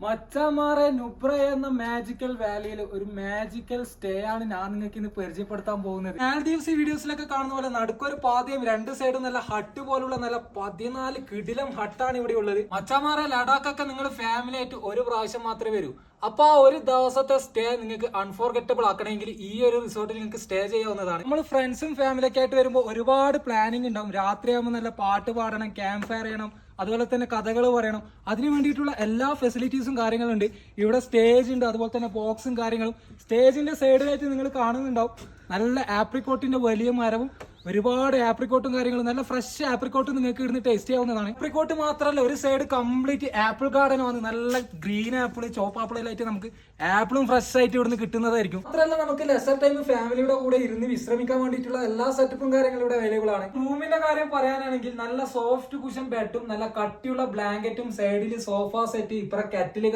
മച്ചാമാറെ നുബ്ര എന്ന മാജിക്കൽ വാലിയിൽ ഒരു magical stay ആണ് ഞാൻ നിങ്ങൾക്ക് ഇന്ന് പരിചയപ്പെടുത്താൻ പോകുന്നത്. മാൽദീവ്സ് വീഡിയോസിലൊക്കെ കാണുന്ന പോലെ നടുക്കൊരു പാതയും രണ്ട് സൈഡും നല്ല ഹട്ട് പോലുള്ള നല്ല 14 കിടിലം ഹട്ടാണ് ഇവിടെ ഉള്ളത്. മച്ചാമാറെ ലഡാക്കൊക്കെ നിങ്ങൾ ഫാമിലി ആയിട്ട് ഒരു പ്രാവശ്യം മാത്രമേ വരൂ. അപ്പൊ ആ ഒരു ദിവസത്തെ സ്റ്റേ നിങ്ങൾക്ക് അൺഫോർഗറ്റബിൾ ആക്കണമെങ്കിൽ ഈ ഒരു റിസോർട്ടിൽ നിങ്ങൾക്ക് സ്റ്റേ ചെയ്യാവുന്നതാണ്. നമ്മൾ ഫ്രണ്ട്സും ഫാമിലിയൊക്കെ ആയിട്ട് വരുമ്പോൾ ഒരുപാട് പ്ലാനിങ് ഉണ്ടാവും. രാത്രിയാകുമ്പോൾ നല്ല പാട്ട് പാടണം, ക്യാമ്പ് ഫയർ ചെയ്യണം, അതുപോലെ തന്നെ കഥകൾ പറയണം. അതിന് വേണ്ടിയിട്ടുള്ള എല്ലാ ഫെസിലിറ്റീസും കാര്യങ്ങളും ഉണ്ട്. ഇവിടെ സ്റ്റേജ് ഉണ്ട്, അതുപോലെ തന്നെ ബോക്സും കാര്യങ്ങളും. സ്റ്റേജിന്റെ സൈഡിലായിട്ട് നിങ്ങൾ കാണുന്നുണ്ടാവും നല്ല ആപ്രിക്കോട്ടിന്റെ വലിയ മരവും ഒരുപാട് ആപ്രിക്കോട്ടും കാര്യങ്ങളും. നല്ല ഫ്രഷ് ആപ്രിക്കോട്ട് നിങ്ങൾക്ക് ഇവിടുന്ന് ടേസ്റ്റ് ചെയ്യാവുന്നതാണ്. ആപ്രിക്കോട്ട് മാത്രമല്ല, ഒരു സൈഡ് കംപ്ലീറ്റ് ആപ്പിൾ ഗാർഡൻ വന്ന് നല്ല ഗ്രീൻ ആപ്പിൾ, ചോപ്പ് ആപ്പിളിലായിട്ട് നമുക്ക് ആപ്പിളും ഫ്രഷ് ആയിട്ട് ഇവിടുന്ന് കിട്ടുന്നതായിരിക്കും. മാത്രമല്ല നമുക്ക് ലെസർ ടൈം ഫാമിലിയുടെ കൂടെ ഇരുന്ന് വിശ്രമിക്കാൻ വേണ്ടിയിട്ടുള്ള എല്ലാ സെറ്റപ്പും കാര്യങ്ങളും ഇവിടെ അവൈലബിൾ ആണ്. റൂമിന്റെ കാര്യം പറയാനാണെങ്കിൽ നല്ല സോഫ്റ്റ് കുഷൻ ബെഡും നല്ല കട്ടിയുള്ള ബ്ലാങ്കറ്റും, സൈഡിൽ സോഫ സെറ്റ്, ഇപ്പറ കറ്റില്